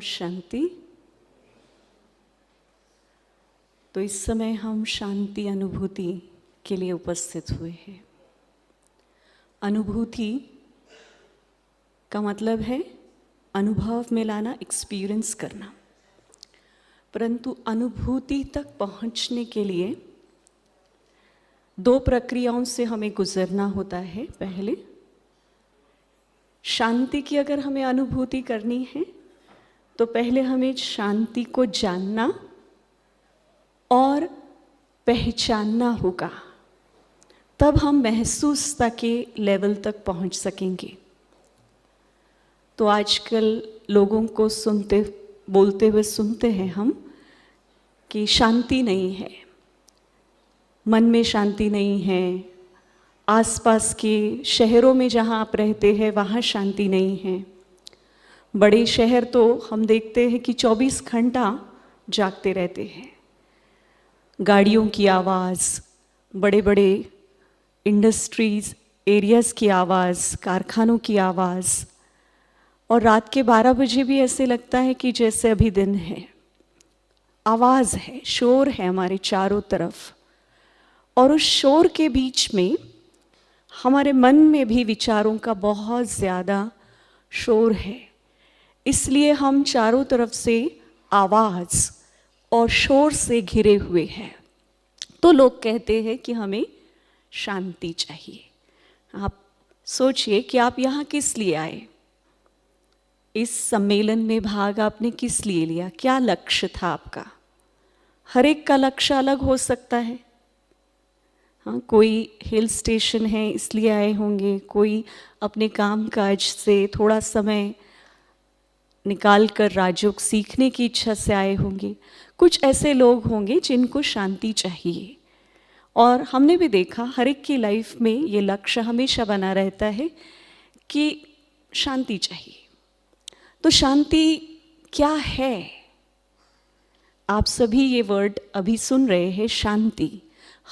शांति। तो इस समय हम शांति अनुभूति के लिए उपस्थित हुए हैं। अनुभूति का मतलब है अनुभव में लाना, एक्सपीरियंस करना। परंतु अनुभूति तक पहुंचने के लिए दो प्रक्रियाओं से हमें गुजरना होता है। पहले शांति की अगर हमें अनुभूति करनी है तो पहले हमें शांति को जानना और पहचानना होगा, तब हम महसूसता के लेवल तक पहुंच सकेंगे। तो आजकल लोगों को बोलते हुए सुनते हैं हम कि शांति नहीं है, मन में शांति नहीं है, आसपास के शहरों में जहाँ आप रहते हैं वहाँ शांति नहीं है। बड़े शहर तो हम देखते हैं कि 24 घंटा जागते रहते हैं। गाड़ियों की आवाज़, बड़े बड़े इंडस्ट्रीज़ एरियाज़ की आवाज़, कारखानों की आवाज़, और रात के 12 बजे भी ऐसे लगता है कि जैसे अभी दिन है। आवाज़ है, शोर है हमारे चारों तरफ, और उस शोर के बीच में हमारे मन में भी विचारों का बहुत ज़्यादा शोर है। इसलिए हम चारों तरफ से आवाज़ और शोर से घिरे हुए हैं। तो लोग कहते हैं कि हमें शांति चाहिए। आप सोचिए कि आप यहाँ किस लिए आए, इस सम्मेलन में भाग आपने किस लिए लिया, क्या लक्ष्य था आपका। हर एक का लक्ष्य अलग हो सकता है। हाँ, कोई हिल स्टेशन है इसलिए आए होंगे, कोई अपने काम काज से थोड़ा समय निकाल कर राजयोग सीखने की इच्छा से आए होंगे। कुछ ऐसे लोग होंगे जिनको शांति चाहिए। और हमने भी देखा हर एक की लाइफ में ये लक्ष्य हमेशा बना रहता है कि शांति चाहिए। तो शांति क्या है? आप सभी ये वर्ड अभी सुन रहे हैं, शांति।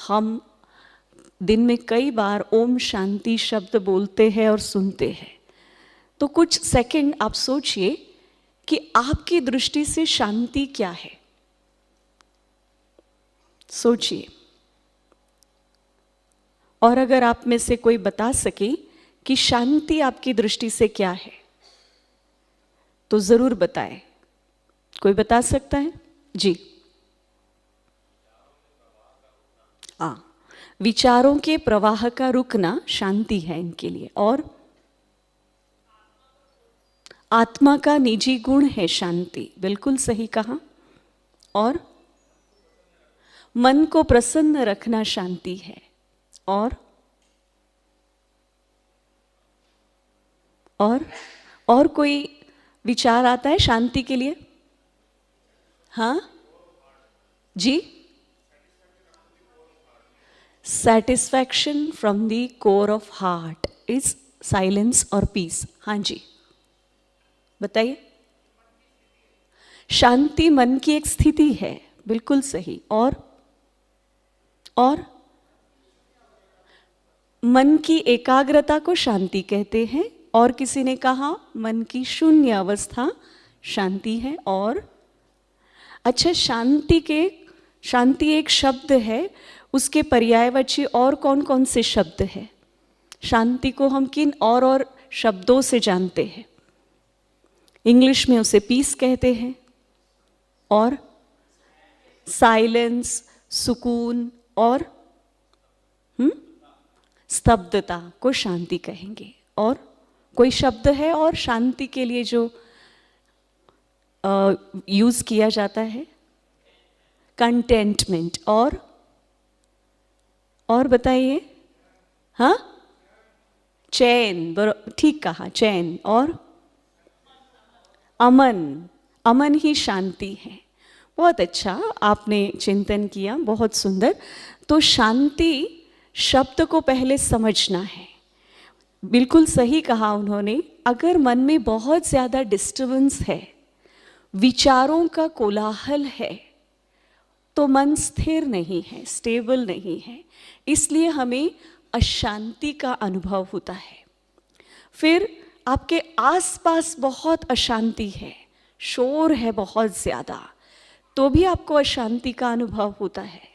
हम दिन में कई बार ओम शांति शब्द बोलते हैं और सुनते हैं। तो कुछ सेकंड आप सोचिए कि आपकी दृष्टि से शांति क्या है। सोचिए, और अगर आप में से कोई बता सके कि शांति आपकी दृष्टि से क्या है तो जरूर बताएं। कोई बता सकता है? जी हाँ, विचारों के प्रवाह का रुकना शांति है इनके लिए। और आत्मा का निजी गुण है शांति, बिल्कुल सही कहा। और मन को प्रसन्न रखना शांति है। और कोई विचार आता है शांति के लिए? हाँ जी, satisfaction from the core of heart is silence और पीस। हाँ जी, बताइए। शांति मन की एक स्थिति है, बिल्कुल सही। और मन की एकाग्रता को शांति कहते हैं। और किसी ने कहा मन की शून्य अवस्था शांति है। और अच्छा, शांति एक शब्द है, उसके पर्यायवाची और कौन कौन से शब्द हैं? शांति को हम किन और शब्दों से जानते हैं? इंग्लिश में उसे पीस कहते हैं, और साइलेंस, सुकून, और स्तब्धता को शांति कहेंगे। और कोई शब्द है और शांति के लिए जो यूज किया जाता है? कंटेंटमेंट। और बताइए। हाँ, चैन, ठीक कहा, चैन। और अमन ही शांति है। बहुत अच्छा आपने चिंतन किया, बहुत सुंदर। तो शांति शब्द को पहले समझना है। बिल्कुल सही कहा उन्होंने। अगर मन में बहुत ज़्यादा डिस्टर्बेंस है, विचारों का कोलाहल है, तो मन स्थिर नहीं है, स्टेबल नहीं है। इसलिए हमें अशांति का अनुभव होता है। फिर आपके आसपास बहुत अशांति है, शोर है बहुत ज़्यादा, तो भी आपको अशांति का अनुभव होता है।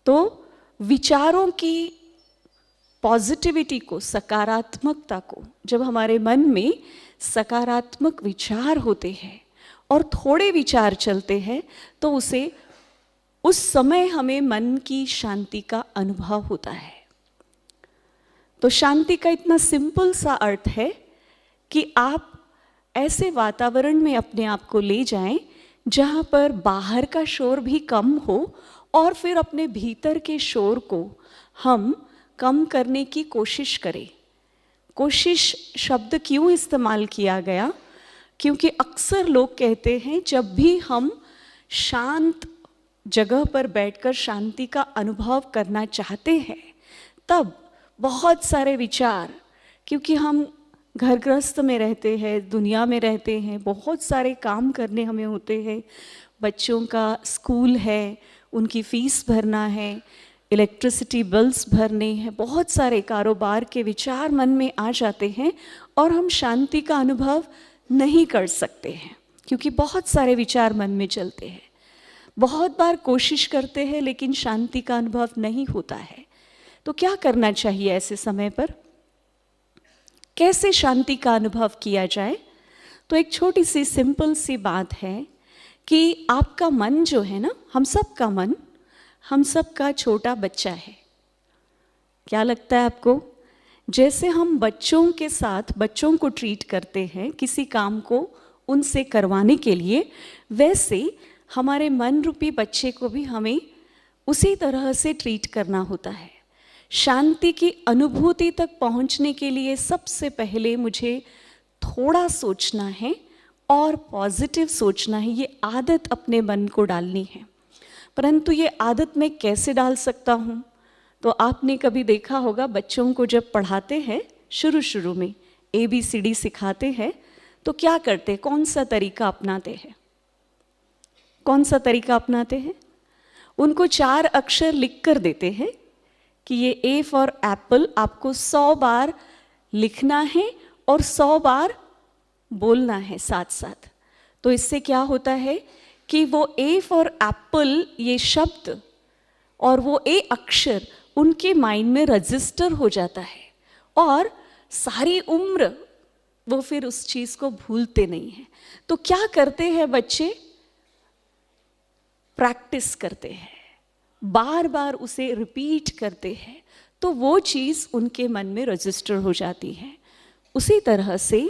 तो विचारों की पॉजिटिविटी को, सकारात्मकता को, जब हमारे मन में सकारात्मक विचार होते हैं और थोड़े विचार चलते हैं, तो उस समय हमें मन की शांति का अनुभव होता है। तो शांति का इतना सिंपल सा अर्थ है कि आप ऐसे वातावरण में अपने आप को ले जाएं जहाँ पर बाहर का शोर भी कम हो और फिर अपने भीतर के शोर को हम कम करने की कोशिश करें। कोशिश शब्द क्यों इस्तेमाल किया गया? क्योंकि अक्सर लोग कहते हैं जब भी हम शांत जगह पर बैठकर शांति का अनुभव करना चाहते हैं, तब बहुत सारे विचार, क्योंकि हम घर गृहस्थ में रहते हैं, दुनिया में रहते हैं, बहुत सारे काम करने हमें होते हैं, बच्चों का स्कूल है, उनकी फ़ीस भरना है, इलेक्ट्रिसिटी बिल्स भरने हैं, बहुत सारे कारोबार के विचार मन में आ जाते हैं और हम शांति का अनुभव नहीं कर सकते हैं, क्योंकि बहुत सारे विचार मन में चलते हैं। बहुत बार कोशिश करते हैं लेकिन शांति का अनुभव नहीं होता है। तो क्या करना चाहिए ऐसे समय पर? कैसे शांति का अनुभव किया जाए? तो एक छोटी सी सिंपल सी बात है कि आपका मन जो है ना, हम सब का मन हम सब का छोटा बच्चा है। क्या लगता है आपको? जैसे हम बच्चों के साथ बच्चों को ट्रीट करते हैं किसी काम को उनसे करवाने के लिए, वैसे हमारे मन रूपी बच्चे को भी हमें उसी तरह से ट्रीट करना होता है। शांति की अनुभूति तक पहुंचने के लिए सबसे पहले मुझे थोड़ा सोचना है और पॉजिटिव सोचना है। ये आदत अपने मन को डालनी है। परंतु ये आदत मैं कैसे डाल सकता हूँ? तो आपने कभी देखा होगा, बच्चों को जब पढ़ाते हैं शुरू में ABCD सिखाते हैं तो क्या करते हैं? कौन सा तरीका अपनाते हैं? कौन सा तरीका अपनाते हैं? उनको 4 अक्षर लिख कर देते हैं कि ये A फॉर एप्पल आपको 100 बार लिखना है और 100 बार बोलना है साथ साथ। तो इससे क्या होता है कि वो A फॉर एप्पल ये शब्द और वो A अक्षर उनके माइंड में रजिस्टर हो जाता है और सारी उम्र वो फिर उस चीज़ को भूलते नहीं हैं। तो क्या करते हैं बच्चे? प्रैक्टिस करते हैं, बार बार उसे रिपीट करते हैं, तो वो चीज़ उनके मन में रजिस्टर हो जाती है। उसी तरह से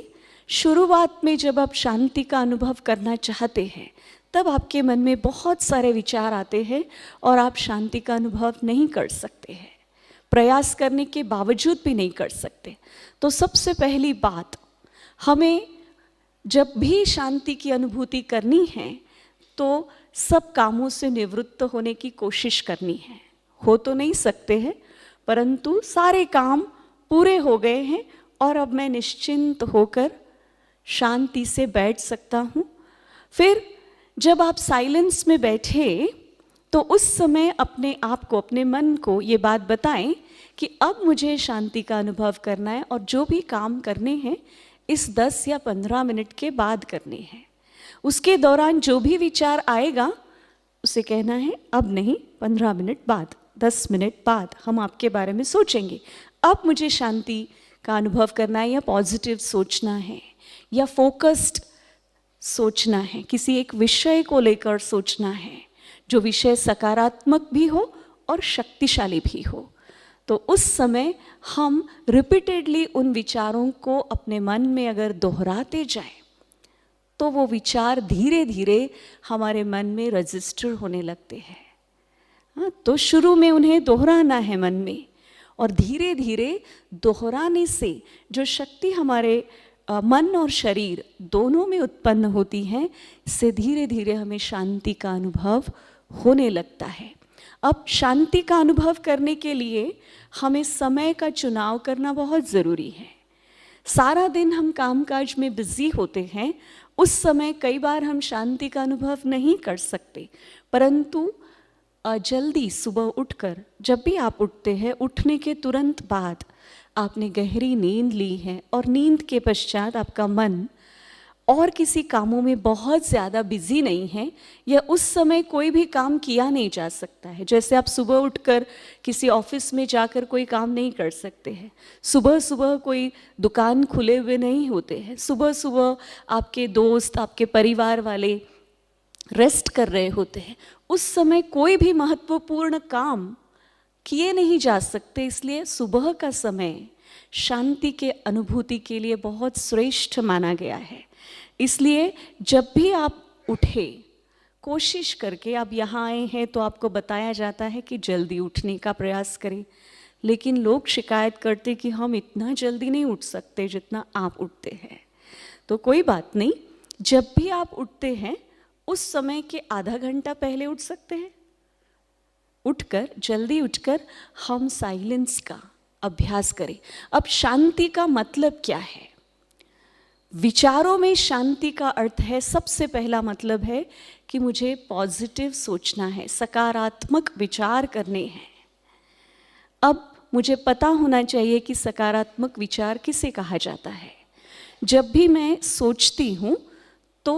शुरुआत में जब आप शांति का अनुभव करना चाहते हैं, तब आपके मन में बहुत सारे विचार आते हैं और आप शांति का अनुभव नहीं कर सकते हैं, प्रयास करने के बावजूद भी नहीं कर सकते। तो सबसे पहली बात, हमें जब भी शांति की अनुभूति करनी है तो सब कामों से निवृत्त होने की कोशिश करनी है। हो तो नहीं सकते हैं, परंतु सारे काम पूरे हो गए हैं और अब मैं निश्चिंत होकर शांति से बैठ सकता हूँ। फिर जब आप साइलेंस में बैठे तो उस समय अपने आप को, अपने मन को ये बात बताएं कि अब मुझे शांति का अनुभव करना है और जो भी काम करने हैं इस 10 या 15 मिनट के बाद करने हैं। उसके दौरान जो भी विचार आएगा उसे कहना है अब नहीं, 15 मिनट बाद, 10 मिनट बाद हम आपके बारे में सोचेंगे। अब मुझे शांति का अनुभव करना है, या पॉजिटिव सोचना है, या फोकस्ड सोचना है, किसी एक विषय को लेकर सोचना है जो विषय सकारात्मक भी हो और शक्तिशाली भी हो। तो उस समय हम रिपीटेडली उन विचारों को अपने मन में अगर दोहराते जाएं तो वो विचार धीरे धीरे हमारे मन में रजिस्टर होने लगते हैं। हाँ, तो शुरू में उन्हें दोहराना है मन में, और धीरे धीरे दोहराने से जो शक्ति हमारे मन और शरीर दोनों में उत्पन्न होती है, इससे धीरे धीरे हमें शांति का अनुभव होने लगता है। अब शांति का अनुभव करने के लिए हमें समय का चुनाव करना बहुत ज़रूरी है। सारा दिन हम कामकाज में बिजी होते हैं, उस समय कई बार हम शांति का अनुभव नहीं कर सकते, परंतु जल्दी सुबह उठकर, जब भी आप उठते हैं, उठने के तुरंत बाद आपने गहरी नींद ली है और नींद के पश्चात आपका मन और किसी कामों में बहुत ज़्यादा बिजी नहीं है, या उस समय कोई भी काम किया नहीं जा सकता है। जैसे आप सुबह उठकर किसी ऑफिस में जाकर कोई काम नहीं कर सकते हैं, सुबह सुबह कोई दुकान खुले हुए नहीं होते हैं, सुबह सुबह आपके दोस्त, आपके परिवार वाले रेस्ट कर रहे होते हैं, उस समय कोई भी महत्वपूर्ण काम किए नहीं जा सकते। इसलिए सुबह का समय शांति के अनुभूति के लिए बहुत श्रेष्ठ माना गया है। इसलिए जब भी आप उठे, कोशिश करके, आप यहाँ आए हैं तो आपको बताया जाता है कि जल्दी उठने का प्रयास करें, लेकिन लोग शिकायत करते कि हम इतना जल्दी नहीं उठ सकते जितना आप उठते हैं। तो कोई बात नहीं, जब भी आप उठते हैं उस समय के आधा घंटा पहले उठ सकते हैं। उठकर, जल्दी उठकर हम साइलेंस का अभ्यास करें। अब शांति का मतलब क्या है? विचारों में शांति का अर्थ है, सबसे पहला मतलब है कि मुझे पॉजिटिव सोचना है, सकारात्मक विचार करने हैं। अब मुझे पता होना चाहिए कि सकारात्मक विचार किसे कहा जाता है। जब भी मैं सोचती हूँ तो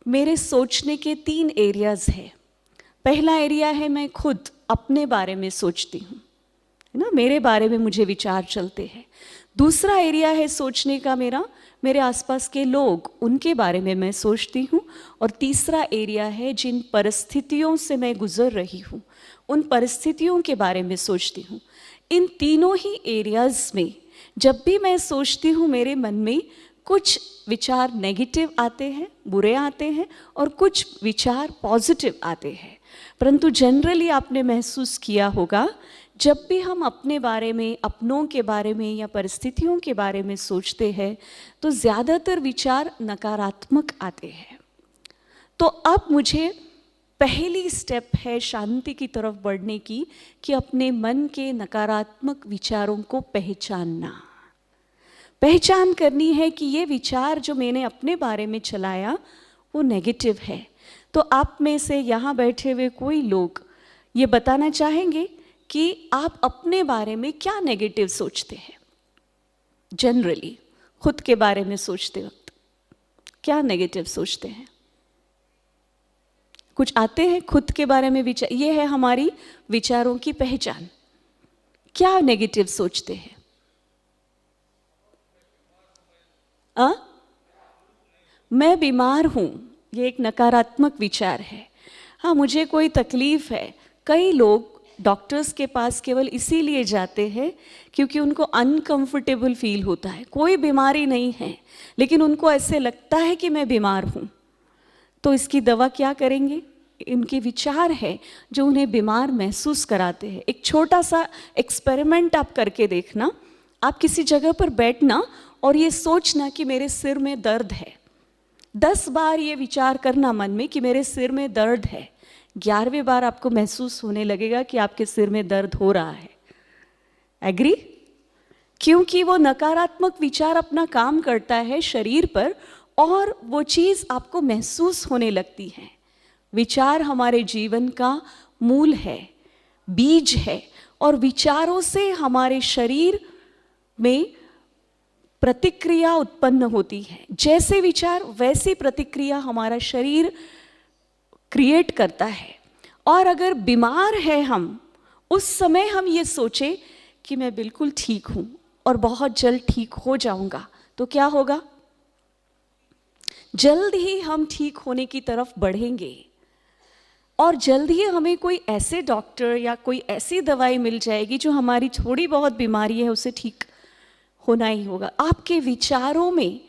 मेरे सोचने के 3 एरियाज हैं। पहला एरिया है मैं खुद अपने बारे में सोचती हूँ, है ना, मेरे बारे में मुझे विचार चलते हैं। दूसरा एरिया है सोचने का मेरे आसपास के लोग, उनके बारे में मैं सोचती हूँ। और तीसरा एरिया है जिन परिस्थितियों से मैं गुजर रही हूँ, उन परिस्थितियों के बारे में सोचती हूँ। इन तीनों ही एरियाज में जब भी मैं सोचती हूँ, मेरे मन में कुछ विचार नेगेटिव आते हैं, बुरे आते हैं, और कुछ विचार पॉजिटिव आते हैं। परंतु जनरली आपने महसूस किया होगा, जब भी हम अपने बारे में, अपनों के बारे में या परिस्थितियों के बारे में सोचते हैं तो ज़्यादातर विचार नकारात्मक आते हैं। तो अब मुझे पहली स्टेप है शांति की तरफ बढ़ने की, कि अपने मन के नकारात्मक विचारों को पहचान करनी है कि ये विचार जो मैंने अपने बारे में चलाया वो नेगेटिव है। तो आप में से यहाँ बैठे हुए कोई लोग ये बताना चाहेंगे कि आप अपने बारे में क्या नेगेटिव सोचते हैं? जनरली खुद के बारे में सोचते वक्त क्या नेगेटिव सोचते हैं? कुछ आते हैं खुद के बारे में विचार, ये है हमारी विचारों की पहचान। क्या नेगेटिव सोचते हैं? मैं बीमार हूं, ये एक नकारात्मक विचार है। हाँ, मुझे कोई तकलीफ है। कई लोग डॉक्टर्स के पास केवल इसीलिए जाते हैं क्योंकि उनको अनकंफर्टेबल फील होता है। कोई बीमारी नहीं है, लेकिन उनको ऐसे लगता है कि मैं बीमार हूँ। तो इसकी दवा क्या करेंगे? इनके विचार है जो उन्हें बीमार महसूस कराते हैं। एक छोटा सा एक्सपेरिमेंट आप करके देखना। आप किसी जगह पर बैठना और ये सोचना कि मेरे सिर में दर्द है। 10 बार ये विचार करना मन में कि मेरे सिर में दर्द है। 11वें बार आपको महसूस होने लगेगा कि आपके सिर में दर्द हो रहा है। एग्री? क्योंकि वो नकारात्मक विचार अपना काम करता है शरीर पर और वो चीज़ आपको महसूस होने लगती है। विचार हमारे जीवन का मूल है, बीज है, और विचारों से हमारे शरीर में प्रतिक्रिया उत्पन्न होती है। जैसे विचार वैसी प्रतिक्रिया हमारा शरीर क्रिएट करता है। और अगर बीमार है हम, उस समय हम ये सोचे कि मैं बिल्कुल ठीक हूँ और बहुत जल्द ठीक हो जाऊँगा, तो क्या होगा? जल्द ही हम ठीक होने की तरफ बढ़ेंगे और जल्द ही हमें कोई ऐसे डॉक्टर या कोई ऐसी दवाई मिल जाएगी जो हमारी थोड़ी बहुत बीमारी है उसे ठीक होना ही होगा। आपके विचारों में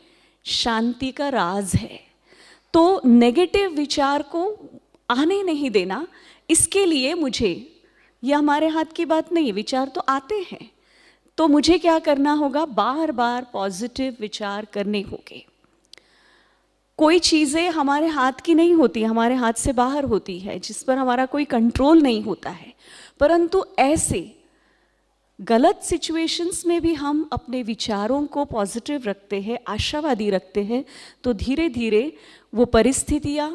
शांति का राज है। तो नेगेटिव विचार को आने नहीं देना, इसके लिए मुझे, यह हमारे हाथ की बात नहीं है, विचार तो आते हैं, तो मुझे क्या करना होगा? बार बार पॉजिटिव विचार करने होंगे। कोई चीज़ें हमारे हाथ की नहीं होती, हमारे हाथ से बाहर होती है, जिस पर हमारा कोई कंट्रोल नहीं होता है। परंतु ऐसे गलत सिचुएशंस में भी हम अपने विचारों को पॉजिटिव रखते हैं, आशावादी रखते हैं, तो धीरे धीरे वो परिस्थितियाँ,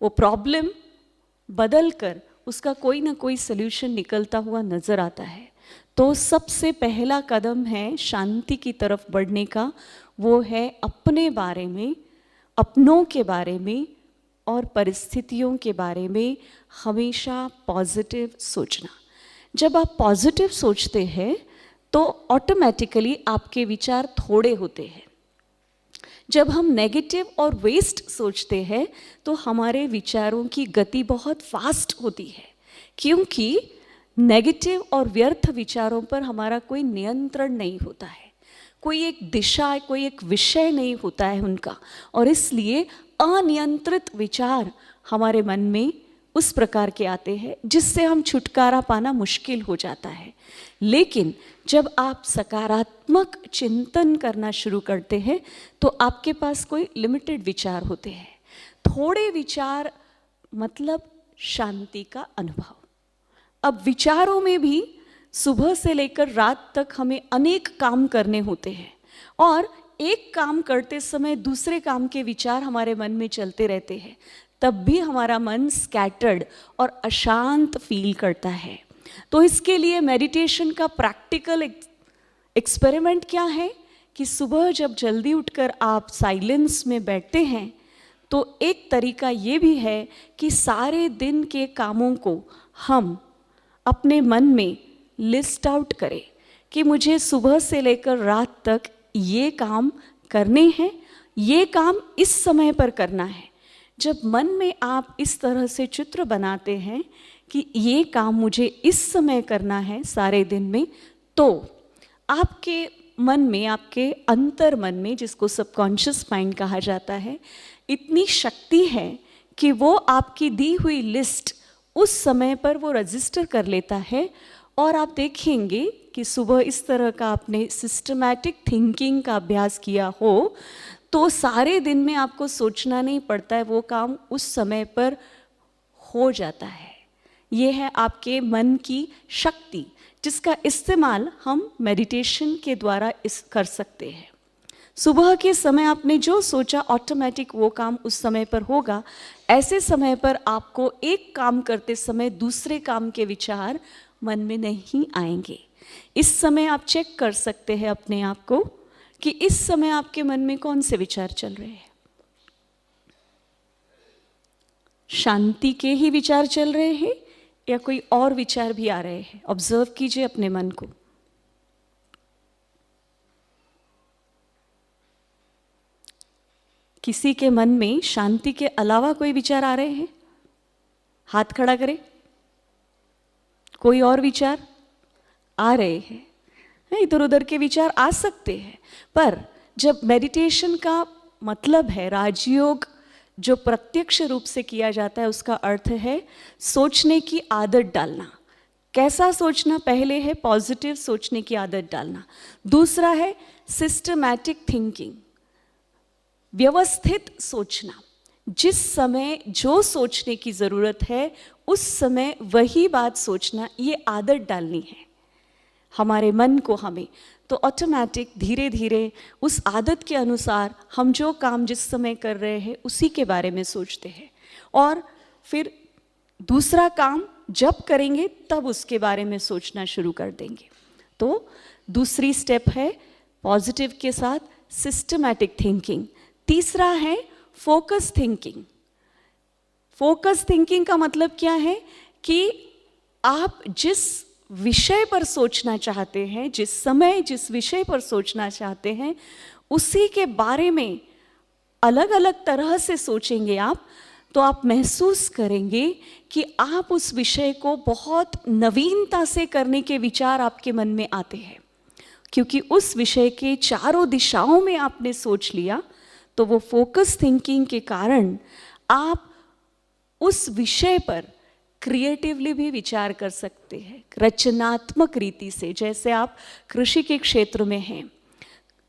वो प्रॉब्लम बदल कर उसका कोई ना कोई सल्यूशन निकलता हुआ नज़र आता है। तो सबसे पहला कदम है शांति की तरफ बढ़ने का, वो है अपने बारे में अपनों के बारे में और परिस्थितियों के बारे में हमेशा पॉजिटिव सोचना। जब आप पॉजिटिव सोचते हैं तो ऑटोमेटिकली आपके विचार थोड़े होते हैं। जब हम नेगेटिव और वेस्ट सोचते हैं तो हमारे विचारों की गति बहुत फास्ट होती है, क्योंकि नेगेटिव और व्यर्थ विचारों पर हमारा कोई नियंत्रण नहीं होता है, कोई एक दिशा, कोई एक विषय नहीं होता है उनका, और इसलिए अनियंत्रित विचार हमारे मन में उस प्रकार के आते हैं जिससे हम छुटकारा पाना मुश्किल हो जाता है। लेकिन जब आप सकारात्मक चिंतन करना शुरू करते हैं तो आपके पास कोई लिमिटेड विचार होते हैं। थोड़े विचार मतलब शांति का अनुभव। अब विचारों में भी सुबह से लेकर रात तक हमें अनेक काम करने होते हैं, और एक काम करते समय दूसरे काम के विचार हमारे मन में चलते रहते हैं, तब भी हमारा मन स्कैटर्ड और अशांत फील करता है। तो इसके लिए मेडिटेशन का प्रैक्टिकल एक्सपेरिमेंट क्या है कि सुबह जब जल्दी उठकर आप साइलेंस में बैठते हैं तो एक तरीका ये भी है कि सारे दिन के कामों को हम अपने मन में लिस्ट आउट करें कि मुझे सुबह से लेकर रात तक ये काम करने हैं, ये काम इस समय पर करना है। जब मन में आप इस तरह से चित्र बनाते हैं कि ये काम मुझे इस समय करना है सारे दिन में, तो आपके मन में, आपके अंतर मन में, जिसको सबकॉन्शियस माइंड कहा जाता है, इतनी शक्ति है कि वो आपकी दी हुई लिस्ट उस समय पर वो रजिस्टर कर लेता है। और आप देखेंगे कि सुबह इस तरह का आपने सिस्टमैटिक थिंकिंग का अभ्यास किया हो तो सारे दिन में आपको सोचना नहीं पड़ता है, वो काम उस समय पर हो जाता है। ये है आपके मन की शक्ति, जिसका इस्तेमाल हम मेडिटेशन के द्वारा कर सकते हैं। सुबह के समय आपने जो सोचा ऑटोमेटिक वो काम उस समय पर होगा। ऐसे समय पर आपको एक काम करते समय दूसरे काम के विचार मन में नहीं आएंगे। इस समय आप चेक कर सकते हैं अपने आप को कि इस समय आपके मन में कौन से विचार चल रहे हैं। शांति के ही विचार चल रहे हैं या कोई और विचार भी आ रहे हैं? ऑब्जर्व कीजिए अपने मन को। किसी के मन में शांति के अलावा कोई विचार आ रहे हैं? हाथ खड़ा करें। कोई और विचार आ रहे हैं? इधर उधर के विचार आ सकते हैं, पर जब मेडिटेशन का मतलब है, राजयोग जो प्रत्यक्ष रूप से किया जाता है, उसका अर्थ है सोचने की आदत डालना। कैसा सोचना? पहले है पॉजिटिव सोचने की आदत डालना, दूसरा है सिस्टमैटिक थिंकिंग, व्यवस्थित सोचना। जिस समय जो सोचने की ज़रूरत है उस समय वही बात सोचना, ये आदत डालनी है हमारे मन को हमें। तो ऑटोमेटिक धीरे धीरे उस आदत के अनुसार हम जो काम जिस समय कर रहे हैं उसी के बारे में सोचते हैं, और फिर दूसरा काम जब करेंगे तब उसके बारे में सोचना शुरू कर देंगे। तो दूसरी स्टेप है पॉजिटिव के साथ सिस्टमैटिक थिंकिंग। तीसरा है फोकस थिंकिंग। फोकस थिंकिंग का मतलब क्या है कि आप जिस विषय पर सोचना चाहते हैं, जिस समय जिस विषय पर सोचना चाहते हैं, उसी के बारे में अलग अलग तरह से सोचेंगे आप, तो आप महसूस करेंगे कि आप उस विषय को बहुत नवीनता से करने के विचार आपके मन में आते हैं, क्योंकि उस विषय के चारों दिशाओं में आपने सोच लिया। तो वो फोकस थिंकिंग के कारण आप उस विषय पर क्रिएटिवली भी विचार कर सकते हैं, रचनात्मक रीति से। जैसे आप कृषि के क्षेत्र में हैं,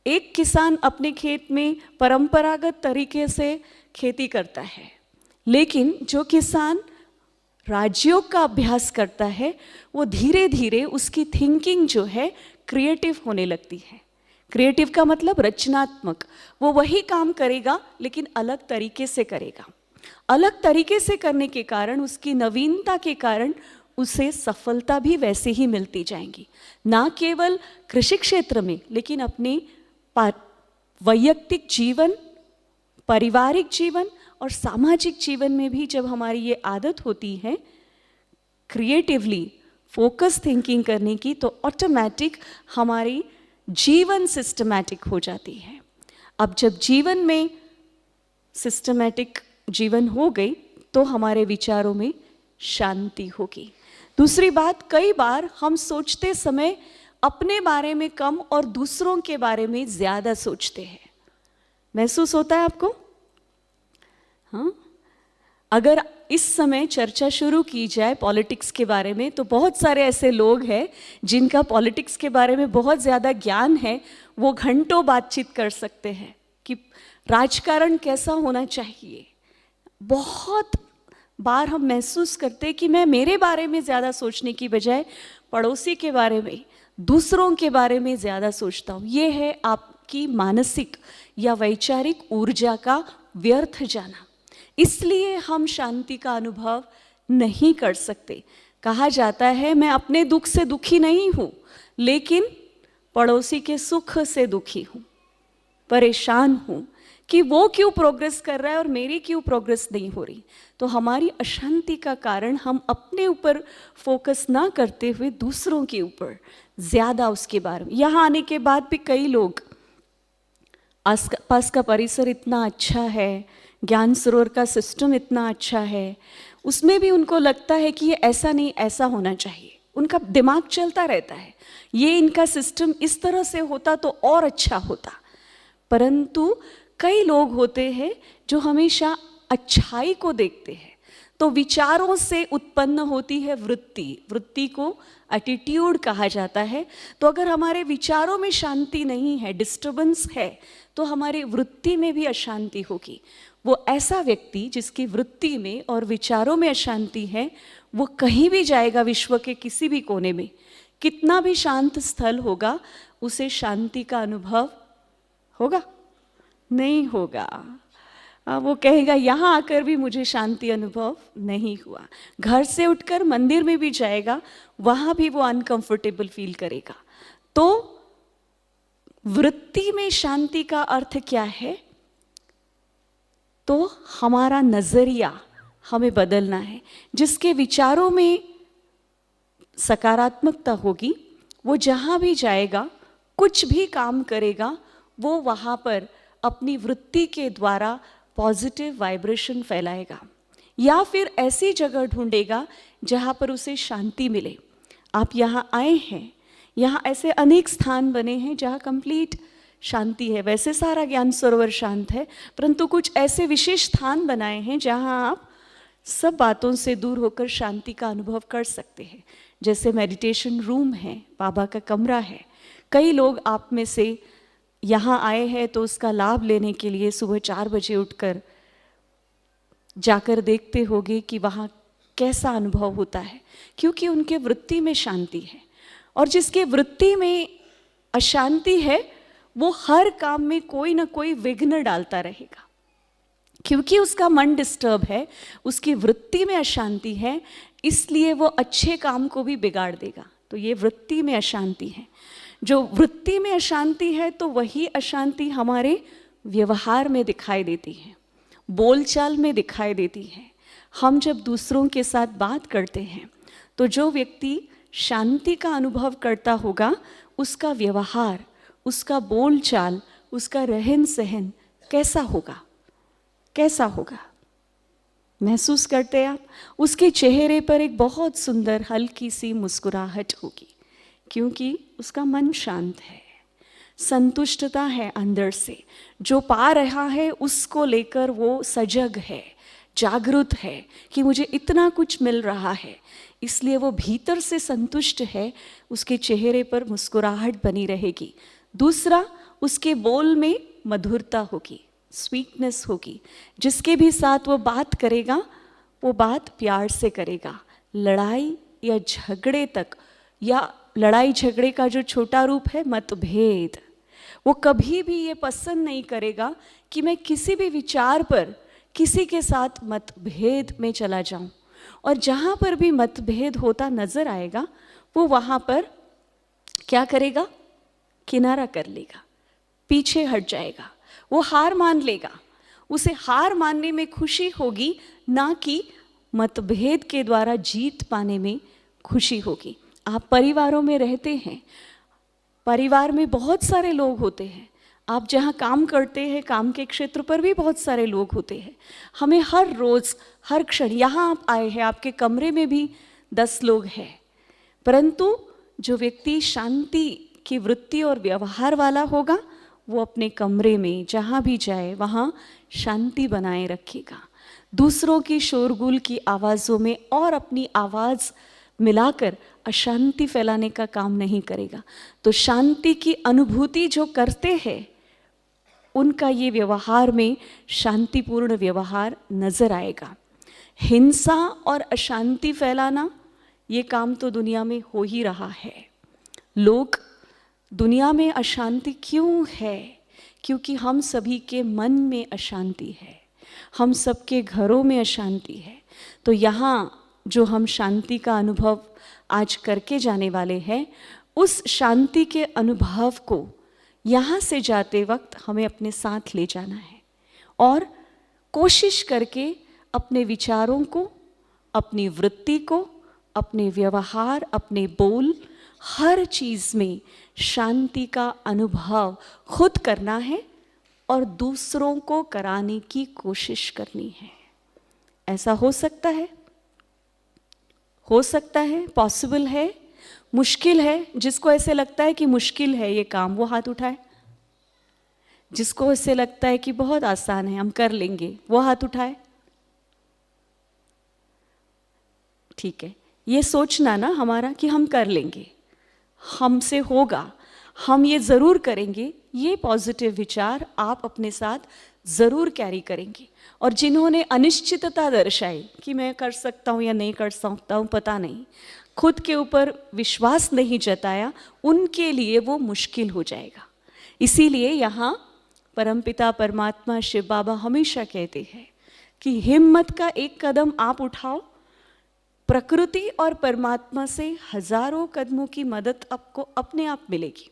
एक किसान अपने खेत में परंपरागत तरीके से खेती करता है, लेकिन जो किसान राजयोग का अभ्यास करता है वो धीरे धीरे उसकी थिंकिंग जो है क्रिएटिव होने लगती है। क्रिएटिव का मतलब रचनात्मक। वो वही काम करेगा लेकिन अलग तरीके से करेगा। अलग तरीके से करने के कारण, उसकी नवीनता के कारण उसे सफलता भी वैसे ही मिलती जाएंगी, ना केवल कृषि क्षेत्र में लेकिन अपने वैयक्तिक जीवन, पारिवारिक जीवन और सामाजिक जीवन में भी जब हमारी ये आदत होती है क्रिएटिवली फोकस थिंकिंग करने की, तो ऑटोमेटिक हमारी जीवन सिस्टमैटिक हो जाती है। अब जब जीवन में सिस्टमैटिक जीवन हो गई तो हमारे विचारों में शांति होगी। दूसरी बात, कई बार हम सोचते समय अपने बारे में कम और दूसरों के बारे में ज़्यादा सोचते हैं। महसूस होता है आपको? हाँ, अगर इस समय चर्चा शुरू की जाए पॉलिटिक्स के बारे में तो बहुत सारे ऐसे लोग हैं जिनका पॉलिटिक्स के बारे में बहुत ज़्यादा ज्ञान है। वो घंटों बातचीत कर सकते हैं कि राजकारण कैसा होना चाहिए। बहुत बार हम महसूस करते हैं कि मैं मेरे बारे में ज़्यादा सोचने की बजाय पड़ोसी के बारे में, दूसरों के बारे में ज़्यादा सोचता हूँ। ये है आपकी मानसिक या वैचारिक ऊर्जा का व्यर्थ जाना। इसलिए हम शांति का अनुभव नहीं कर सकते। कहा जाता है मैं अपने दुख से दुखी नहीं हूँ, लेकिन पड़ोसी के सुख से दुखी हूँ, परेशान हूँ कि वो क्यों प्रोग्रेस कर रहा है और मेरी क्यों प्रोग्रेस नहीं हो रही। तो हमारी अशांति का कारण हम अपने ऊपर फोकस ना करते हुए दूसरों के ऊपर ज़्यादा उसके बारे में। यहाँ आने के बाद भी कई लोग, आस पास का परिसर इतना अच्छा है, ज्ञान सरोवर का सिस्टम इतना अच्छा है, उसमें भी उनको लगता है कि ये ऐसा नहीं ऐसा होना चाहिए। उनका दिमाग चलता रहता है, ये इनका सिस्टम इस तरह से होता तो और अच्छा होता। परंतु कई लोग होते हैं जो हमेशा अच्छाई को देखते हैं। तो विचारों से उत्पन्न होती है वृत्ति, वृत्ति को एटीट्यूड कहा जाता है। तो अगर हमारे विचारों में शांति नहीं है, डिस्टर्बेंस है, तो हमारी वृत्ति में भी अशांति होगी। वो ऐसा व्यक्ति जिसकी वृत्ति में और विचारों में अशांति है, वो कहीं भी जाएगा विश्व के किसी भी कोने में, कितना भी शांत स्थल होगा, उसे शांति का अनुभव होगा? नहीं होगा। वो कहेगा यहाँ आकर भी मुझे शांति अनुभव नहीं हुआ। घर से उठकर मंदिर में भी जाएगा, वहाँ भी वो अनकंफर्टेबल फील करेगा। तो वृत्ति में शांति का अर्थ क्या है? तो हमारा नजरिया हमें बदलना है। जिसके विचारों में सकारात्मकता होगी, वो जहाँ भी जाएगा, कुछ भी काम करेगा, वो वहाँ पर अपनी वृत्ति के द्वारा पॉजिटिव वाइब्रेशन फैलाएगा, या फिर ऐसी जगह ढूंढेगा जहाँ पर उसे शांति मिले। आप यहाँ आए हैं, यहाँ ऐसे अनेक स्थान बने हैं जहाँ कंप्लीट शांति है। वैसे सारा ज्ञान सरोवर शांत है, परंतु कुछ ऐसे विशेष स्थान बनाए हैं जहाँ आप सब बातों से दूर होकर शांति का अनुभव कर सकते हैं। जैसे मेडिटेशन रूम है, बाबा का कमरा है। कई लोग आप में से यहाँ आए हैं तो उसका लाभ लेने के लिए सुबह 4 बजे उठकर जाकर देखते होंगे कि वहाँ कैसा अनुभव होता है, क्योंकि उनके वृत्ति में शांति है। और जिसके वृत्ति में अशांति है, वो हर काम में कोई ना कोई विघ्न डालता रहेगा, क्योंकि उसका मन डिस्टर्ब है, उसकी वृत्ति में अशांति है, इसलिए वो अच्छे काम को भी बिगाड़ देगा। तो ये वृत्ति में अशांति है। जो वृत्ति में अशांति है, तो वही अशांति हमारे व्यवहार में दिखाई देती है, बोलचाल में दिखाई देती है। हम जब दूसरों के साथ बात करते हैं, तो जो व्यक्ति शांति का अनुभव करता होगा, उसका व्यवहार, उसका बोलचाल, उसका रहन सहन कैसा होगा? कैसा होगा? महसूस करते हैं आप? उसके चेहरे पर एक बहुत सुंदर हल्की सी मुस्कुराहट होगी, क्योंकि उसका मन शांत है, संतुष्टता है अंदर से। जो पा रहा है उसको लेकर वो सजग है, जागरूक है कि मुझे इतना कुछ मिल रहा है, इसलिए वो भीतर से संतुष्ट है। उसके चेहरे पर मुस्कुराहट बनी रहेगी। दूसरा, उसके बोल में मधुरता होगी, स्वीटनेस होगी। जिसके भी साथ वो बात करेगा, वो बात प्यार से करेगा। लड़ाई या झगड़े तक, या लड़ाई झगड़े का जो छोटा रूप है मतभेद, वो कभी भी ये पसंद नहीं करेगा कि मैं किसी भी विचार पर किसी के साथ मतभेद में चला जाऊं। और जहाँ पर भी मतभेद होता नजर आएगा, वो वहाँ पर क्या करेगा? किनारा कर लेगा, पीछे हट जाएगा, वो हार मान लेगा। उसे हार मानने में खुशी होगी, ना कि मतभेद के द्वारा जीत पाने में खुशी होगी। आप परिवारों में रहते हैं, परिवार में बहुत सारे लोग होते हैं, आप जहाँ काम करते हैं काम के क्षेत्र पर भी बहुत सारे लोग होते हैं। हमें हर रोज़ हर क्षण, यहाँ आप आए हैं आपके कमरे में भी 10 लोग हैं, परंतु जो व्यक्ति शांति की वृत्ति और व्यवहार वाला होगा वो अपने कमरे में जहाँ भी जाए वहाँ शांति बनाए रखेगा, दूसरों की शोरगुल की आवाज़ों में और अपनी आवाज़ मिलाकर अशांति फैलाने का काम नहीं करेगा। तो शांति की अनुभूति जो करते हैं उनका ये व्यवहार में शांतिपूर्ण व्यवहार नजर आएगा। हिंसा और अशांति फैलाना ये काम तो दुनिया में हो ही रहा है। लोग दुनिया में अशांति क्यों है? क्योंकि हम सभी के मन में अशांति है, हम सबके घरों में अशांति है। तो यहाँ जो हम शांति का अनुभव आज करके जाने वाले हैं, उस शांति के अनुभव को यहाँ से जाते वक्त हमें अपने साथ ले जाना है और कोशिश करके अपने विचारों को, अपनी वृत्ति को, अपने व्यवहार, अपने बोल, हर चीज़ में शांति का अनुभव खुद करना है और दूसरों को कराने की कोशिश करनी है। ऐसा हो सकता है? हो सकता है, पॉसिबल है, मुश्किल है? जिसको ऐसे लगता है कि मुश्किल है ये काम वो हाथ उठाए। जिसको ऐसे लगता है कि बहुत आसान है हम कर लेंगे वो हाथ उठाए। ठीक है, ये सोचना ना हमारा कि हम कर लेंगे, हमसे होगा, हम ये ज़रूर करेंगे, ये पॉजिटिव विचार आप अपने साथ ज़रूर कैरी करेंगे। और जिन्होंने अनिश्चितता दर्शाई कि मैं कर सकता हूँ या नहीं कर सकता हूँ पता नहीं, खुद के ऊपर विश्वास नहीं जताया, उनके लिए वो मुश्किल हो जाएगा। इसीलिए यहाँ परमपिता परमात्मा शिव बाबा हमेशा कहते हैं कि हिम्मत का एक कदम आप उठाओ, प्रकृति और परमात्मा से हजारों कदमों की मदद आपको अपने आप मिलेगी।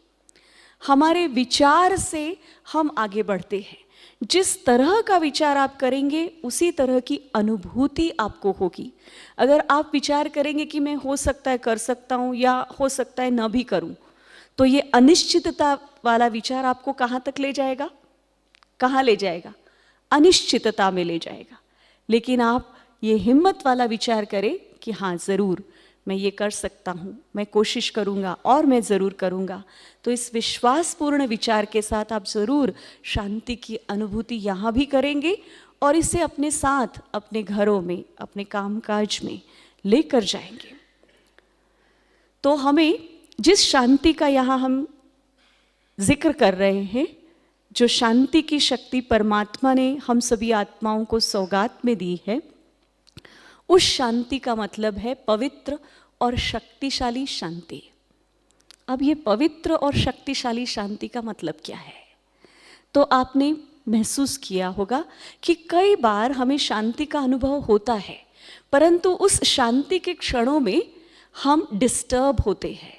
हमारे विचार से हम आगे बढ़ते हैं। जिस तरह का विचार आप करेंगे उसी तरह की अनुभूति आपको होगी। अगर आप विचार करेंगे कि मैं हो सकता है कर सकता हूँ या हो सकता है ना भी करूँ, तो ये अनिश्चितता वाला विचार आपको कहाँ तक ले जाएगा? कहाँ ले जाएगा? अनिश्चितता में ले जाएगा। लेकिन आप ये हिम्मत वाला विचार करें कि हाँ ज़रूर मैं ये कर सकता हूँ, मैं कोशिश करूँगा और मैं ज़रूर करूँगा, तो इस विश्वासपूर्ण विचार के साथ आप ज़रूर शांति की अनुभूति यहाँ भी करेंगे और इसे अपने साथ अपने घरों में, अपने कामकाज में लेकर जाएंगे। तो हमें जिस शांति का यहाँ हम जिक्र कर रहे हैं, जो शांति की शक्ति परमात्मा ने हम सभी आत्माओं को सौगात में दी है, उस शांति का मतलब है पवित्र और शक्तिशाली शांति। अब ये पवित्र और शक्तिशाली शांति का मतलब क्या है? तो आपने महसूस किया होगा कि कई बार हमें शांति का अनुभव होता है, परंतु उस शांति के क्षणों में हम डिस्टर्ब होते हैं।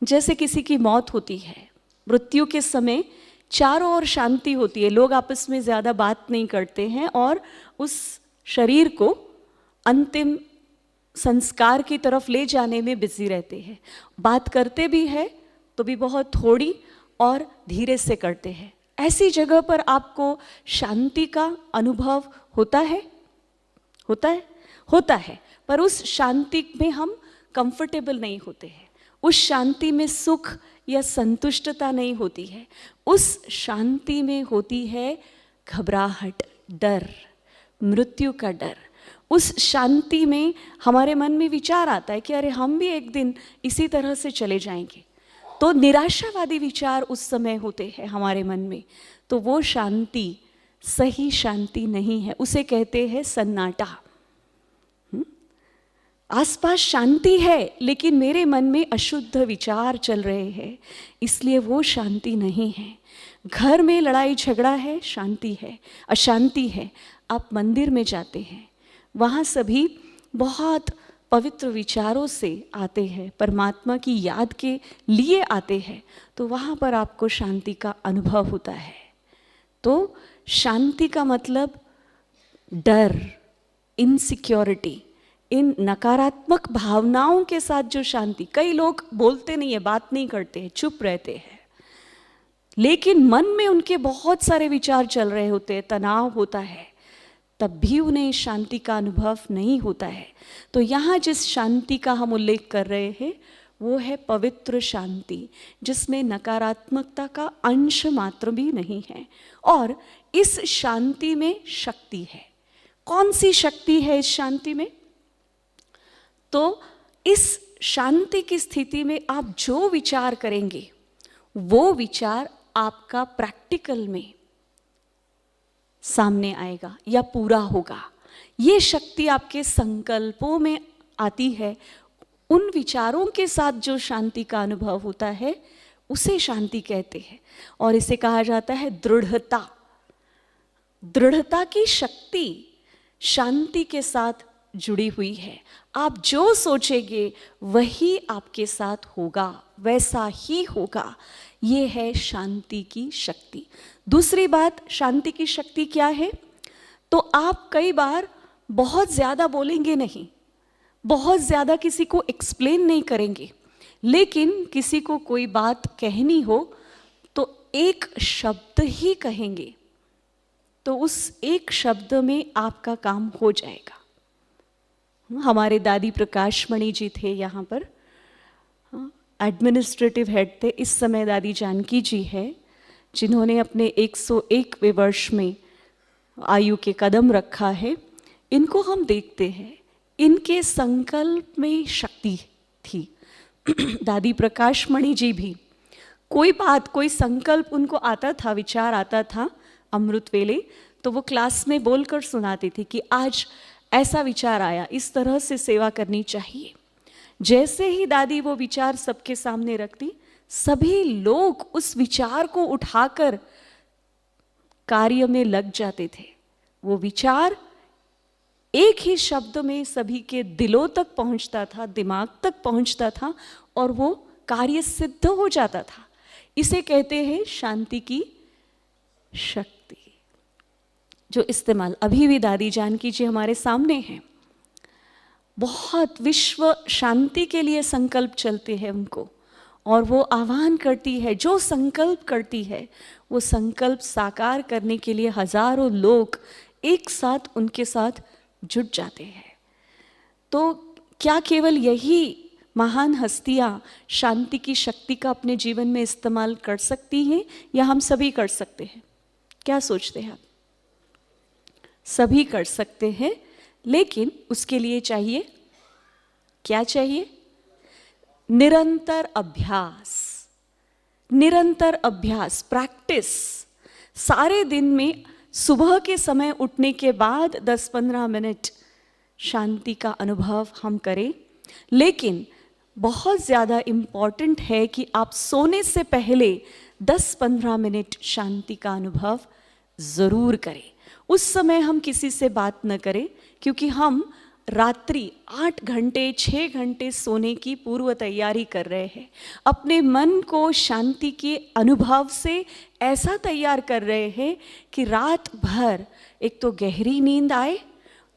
जैसे किसी की मौत होती है, मृत्यु के समय चारों ओर शांति होती है, लोग आपस में ज़्यादा बात नहीं करते हैं और उस शरीर को अंतिम संस्कार की तरफ ले जाने में बिजी रहते हैं। बात करते भी हैं तो भी बहुत थोड़ी और धीरे से करते हैं। ऐसी जगह पर आपको शांति का अनुभव होता है? होता है? होता है, पर उस शांति में हम कंफर्टेबल नहीं होते हैं, उस शांति में सुख या संतुष्टता नहीं होती है। उस शांति में होती है घबराहट, डर, मृत्यु का डर। उस शांति में हमारे मन में विचार आता है कि अरे हम भी एक दिन इसी तरह से चले जाएंगे। तो निराशावादी विचार उस समय होते हैं हमारे मन में। तो वो शांति सही शांति नहीं है, उसे कहते हैं सन्नाटा। आसपास शांति है लेकिन मेरे मन में अशुद्ध विचार चल रहे हैं, इसलिए वो शांति नहीं है। घर में लड़ाई झगड़ा है, शांति है, अशांति है। आप मंदिर में जाते हैं, वहाँ सभी बहुत पवित्र विचारों से आते हैं, परमात्मा की याद के लिए आते हैं, तो वहाँ पर आपको शांति का अनुभव होता है। तो शांति का मतलब डर, इनसिक्योरिटी, इन नकारात्मक भावनाओं के साथ जो शांति, कई लोग बोलते नहीं है, बात नहीं करते हैं, चुप रहते हैं, लेकिन मन में उनके बहुत सारे विचार चल रहे होते हैं, तनाव होता है, तब भी उन्हें शांति का अनुभव नहीं होता है। तो यहाँ जिस शांति का हम उल्लेख कर रहे हैं वो है पवित्र शांति, जिसमें नकारात्मकता का अंश मात्र भी नहीं है। और इस शांति में शक्ति है। कौन सी शक्ति है इस शांति में? तो इस शांति की स्थिति में आप जो विचार करेंगे वो विचार आपका प्रैक्टिकल में सामने आएगा या पूरा होगा। ये शक्ति आपके संकल्पों में आती है। उन विचारों के साथ जो शांति का अनुभव होता है उसे शांति कहते हैं। और इसे कहा जाता है दृढ़ता। दृढ़ता की शक्ति शांति के साथ जुड़ी हुई है। आप जो सोचेंगे वही आपके साथ होगा, वैसा ही होगा। ये है शांति की शक्ति। दूसरी बात, शांति की शक्ति क्या है? तो आप कई बार बहुत ज़्यादा बोलेंगे नहीं, बहुत ज़्यादा किसी को एक्सप्लेन नहीं करेंगे, लेकिन किसी को कोई बात कहनी हो तो एक शब्द ही कहेंगे, तो उस एक शब्द में आपका काम हो जाएगा। हमारे दादी प्रकाश मणि जी थे यहाँ पर, एडमिनिस्ट्रेटिव हेड थे। इस समय दादी जानकी जी है, जिन्होंने अपने 101वें वर्ष में आयु के कदम रखा है। इनको हम देखते हैं, इनके संकल्प में शक्ति थी। दादी प्रकाश मणि जी भी कोई बात, कोई संकल्प उनको आता था, विचार आता था अमृत वेले, तो वो क्लास में बोलकर सुनाती थी कि आज ऐसा विचार आया, इस तरह से सेवा करनी चाहिए। जैसे ही दादी वो विचार सबके सामने रखती, सभी लोग उस विचार को उठाकर कार्य में लग जाते थे। वो विचार एक ही शब्द में सभी के दिलों तक पहुंचता था, दिमाग तक पहुंचता था और वो कार्य सिद्ध हो जाता था। इसे कहते हैं शांति की शक्ति, जो इस्तेमाल अभी भी दादी जानकी जी हमारे सामने हैं। बहुत विश्व शांति के लिए संकल्प चलते हैं उनको, और वो आह्वान करती है, जो संकल्प करती है वो संकल्प साकार करने के लिए हजारों लोग एक साथ उनके साथ जुट जाते हैं। तो क्या केवल यही महान हस्तियां शांति की शक्ति का अपने जीवन में इस्तेमाल कर सकती हैं, या हम सभी कर सकते हैं? क्या सोचते हैं आप? सभी कर सकते हैं, लेकिन उसके लिए चाहिए, क्या चाहिए? निरंतर अभ्यास। निरंतर अभ्यास, प्रैक्टिस। सारे दिन में सुबह के समय उठने के बाद 10-15 मिनट शांति का अनुभव हम करें, लेकिन बहुत ज़्यादा इम्पॉर्टेंट है कि आप सोने से पहले 10-15 मिनट शांति का अनुभव ज़रूर करें। उस समय हम किसी से बात न करें, क्योंकि हम रात्रि 8 घंटे 6 घंटे सोने की पूर्व तैयारी कर रहे हैं। अपने मन को शांति के अनुभव से ऐसा तैयार कर रहे हैं कि रात भर एक तो गहरी नींद आए,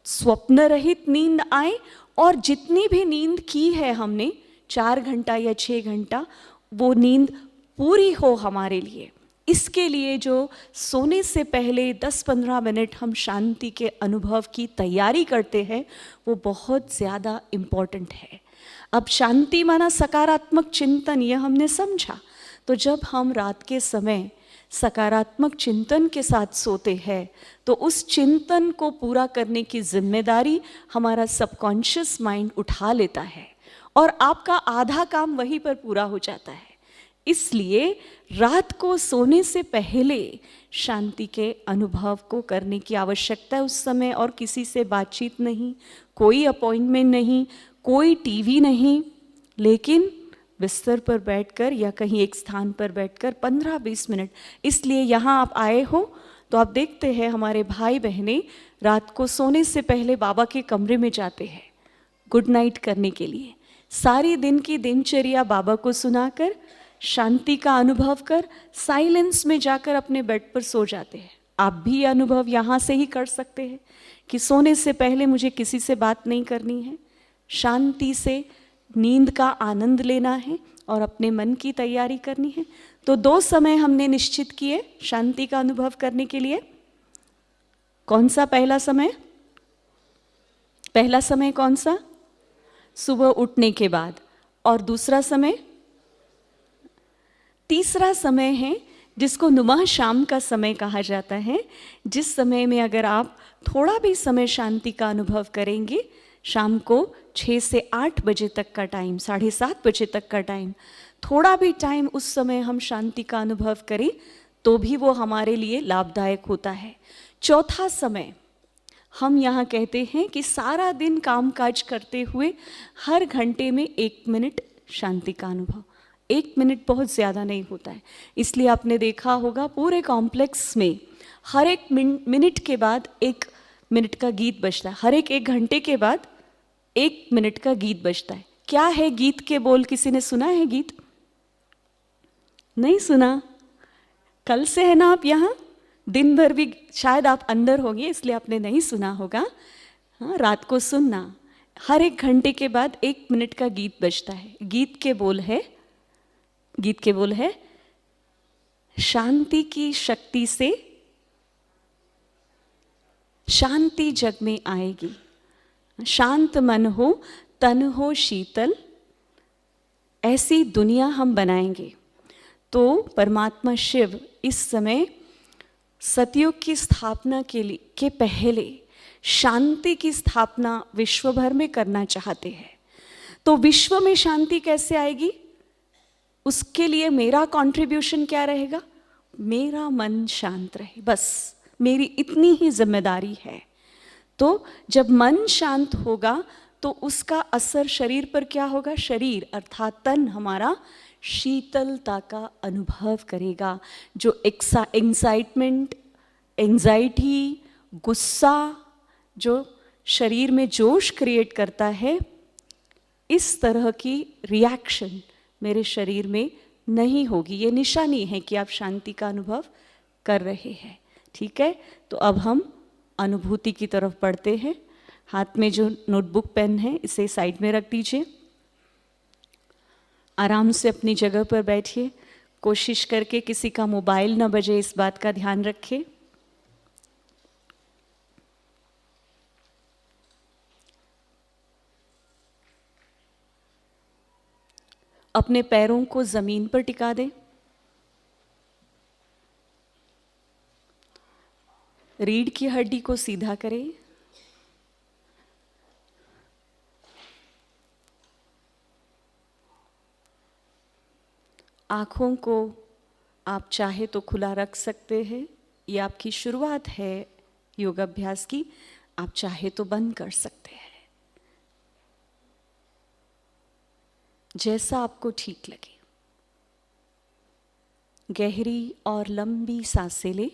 स्वप्न रहित नींद आए, और जितनी भी नींद की है हमने 4 घंटा या 6 घंटा, वो नींद पूरी हो हमारे लिए। इसके लिए जो सोने से पहले 10-15 मिनट हम शांति के अनुभव की तैयारी करते हैं, वो बहुत ज़्यादा इम्पॉर्टेंट है। अब शांति माना सकारात्मक चिंतन, ये हमने समझा। तो जब हम रात के समय सकारात्मक चिंतन के साथ सोते हैं, तो उस चिंतन को पूरा करने की जिम्मेदारी हमारा सबकॉन्शियस माइंड उठा लेता है, और आपका आधा काम वहीं पर पूरा हो जाता है। इसलिए रात को सोने से पहले शांति के अनुभव को करने की आवश्यकता है। उस समय और किसी से बातचीत नहीं, कोई अपॉइंटमेंट नहीं, कोई टीवी नहीं, लेकिन बिस्तर पर बैठकर या कहीं एक स्थान पर बैठकर 15-20 मिनट। इसलिए यहाँ आप आए हो तो आप देखते हैं हमारे भाई बहनें रात को सोने से पहले बाबा के कमरे में जाते हैं गुड नाइट करने के लिए। सारी दिन की दिनचर्या बाबा को सुनाकर, शांति का अनुभव कर, साइलेंस में जाकर अपने बेड पर सो जाते हैं। आप भी ये अनुभव यहाँ से ही कर सकते हैं कि सोने से पहले मुझे किसी से बात नहीं करनी है, शांति से नींद का आनंद लेना है और अपने मन की तैयारी करनी है। तो 2 समय हमने निश्चित किए शांति का अनुभव करने के लिए। कौन सा पहला समय? पहला समय कौन सा? सुबह उठने के बाद। और दूसरा समय? तीसरा समय है जिसको नुमा शाम का समय कहा जाता है, जिस समय में अगर आप थोड़ा भी समय शांति का अनुभव करेंगे, शाम को 6 से 8 बजे तक का टाइम, 7:30 बजे तक का टाइम, थोड़ा भी टाइम उस समय हम शांति का अनुभव करें तो भी वो हमारे लिए लाभदायक होता है। चौथा समय हम यहाँ कहते हैं कि सारा दिन कामकाज करते हुए हर घंटे में 1 मिनट शांति का अनुभव। 1 मिनट बहुत ज़्यादा नहीं होता है, इसलिए आपने देखा होगा पूरे कॉम्प्लेक्स में हर एक मिनट के बाद 1 मिनट का गीत बजता है, हर एक घंटे के बाद 1 मिनट का गीत बजता है। क्या है गीत के बोल? किसी ने सुना है गीत? नहीं सुना? कल से है ना आप यहाँ, दिन भर भी शायद आप अंदर होंगे इसलिए आपने नहीं सुना होगा। हाँ, रात को सुनना। हर एक घंटे के बाद 1 मिनट का गीत बजता है। गीत के बोल है शांति की शक्ति से शांति जग में आएगी, शांत मन हो तन हो शीतल, ऐसी दुनिया हम बनाएंगे। तो परमात्मा शिव इस समय सतयुग की स्थापना के पहले शांति की स्थापना विश्व भर में करना चाहते हैं। तो विश्व में शांति कैसे आएगी? उसके लिए मेरा कंट्रीब्यूशन क्या रहेगा? मेरा मन शांत रहे, बस मेरी इतनी ही जिम्मेदारी है। तो जब मन शांत होगा तो उसका असर शरीर पर क्या होगा? शरीर अर्थात तन हमारा शीतलता का अनुभव करेगा। जो एक्साइटमेंट, एंजाइटी, गुस्सा जो शरीर में जोश क्रिएट करता है, इस तरह की रिएक्शन मेरे शरीर में नहीं होगी। ये निशानी है कि आप शांति का अनुभव कर रहे हैं। ठीक है, तो अब हम अनुभूति की तरफ बढ़ते हैं। हाथ में जो नोटबुक पेन है इसे साइड में रख दीजिए। आराम से अपनी जगह पर बैठिए। कोशिश करके किसी का मोबाइल न बजे, इस बात का ध्यान रखिए। अपने पैरों को जमीन पर टिका दें। रीढ़ की हड्डी को सीधा करें। आँखों को आप चाहे तो खुला रख सकते हैं, ये आपकी शुरुआत है योगाभ्यास की। आप चाहे तो बंद कर सकते हैं, जैसा आपको ठीक लगे। गहरी और लंबी सांसें लें।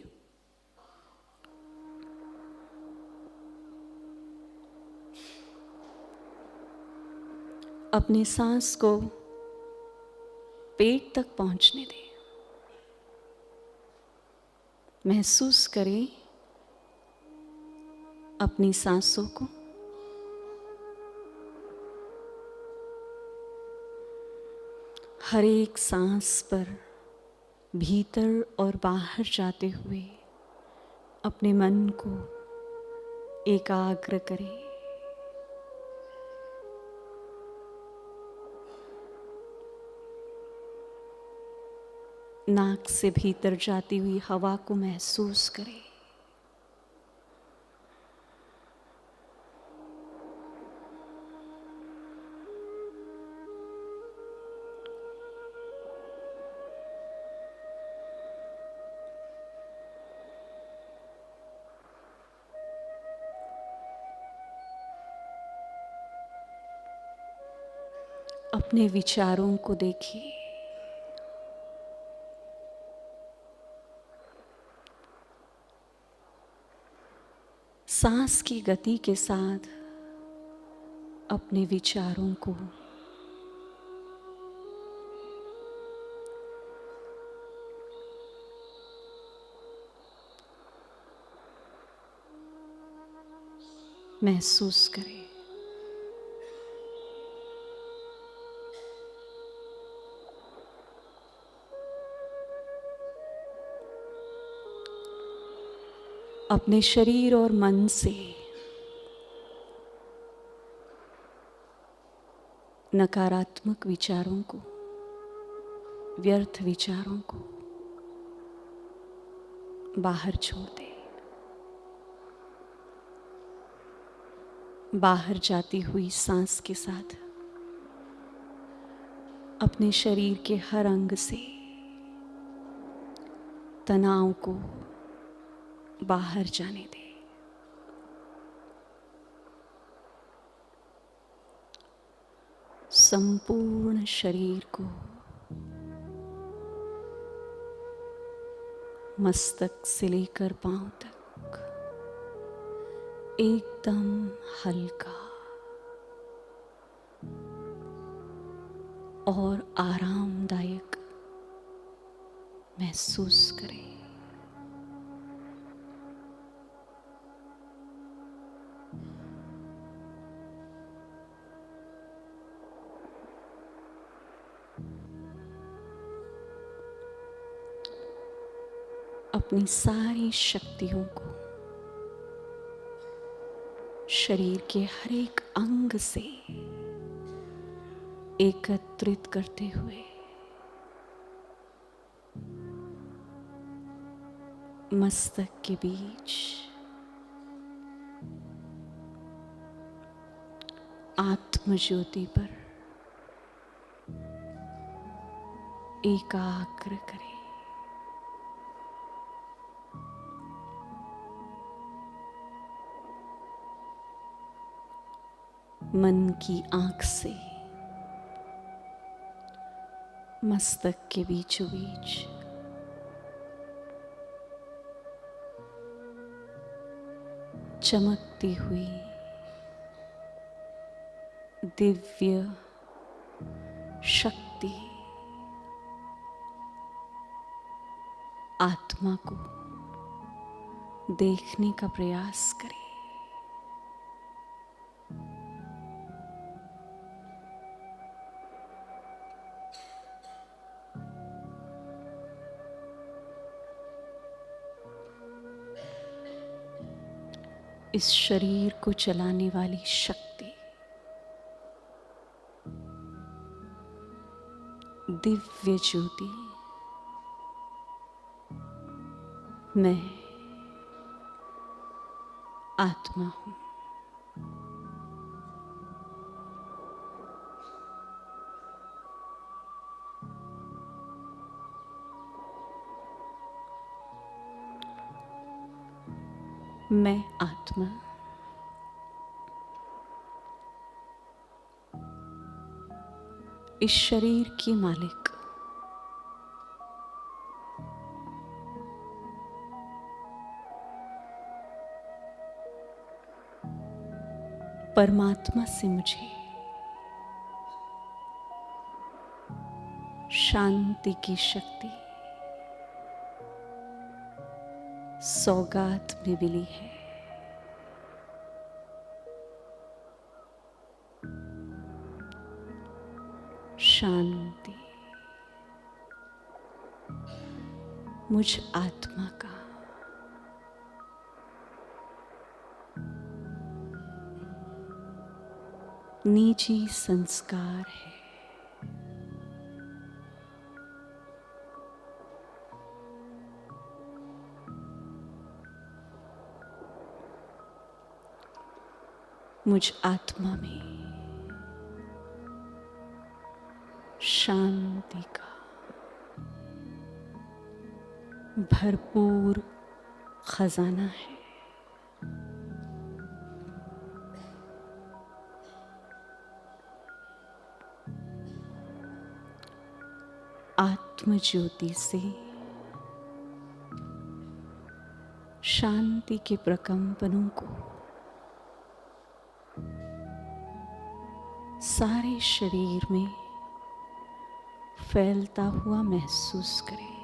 अपनी सांस को पेट तक पहुंचने दें। महसूस करें अपनी सांसों को। हर एक सांस पर भीतर और बाहर जाते हुए अपने मन को एकाग्र करें। नाक से भीतर जाती हुई हवा को महसूस करें। अपने विचारों को देखिए। सांस की गति के साथ अपने विचारों को महसूस करें। अपने शरीर और मन से नकारात्मक विचारों को, व्यर्थ विचारों को बाहर छोड़ दें। बाहर जाती हुई सांस के साथ अपने शरीर के हर अंग से तनाव को बाहर जाने दें। संपूर्ण शरीर को, मस्तक से लेकर पांव तक एकदम हल्का और आरामदायक महसूस करें। अपनी सारी शक्तियों को शरीर के हर एक अंग से एकत्रित करते हुए मस्तक के बीच आत्मज्योति पर एकाग्र करें। मन की आंख से मस्तक के बीचों बीच चमकती हुई दिव्य शक्ति आत्मा को देखने का प्रयास करें। इस शरीर को चलाने वाली शक्ति दिव्य ज्योति मैं आत्मा हूं। मैं आत्मा इस शरीर की मालिक परमात्मा से मुझे शांति की शक्ति सौगात में मिली है। शांति मुझ आत्मा का निजी संस्कार है। मुझ आत्मा में शांति का भरपूर खजाना है। आत्म ज्योति से शांति के प्रकंपनों को सारे शरीर में फैलता हुआ महसूस करें।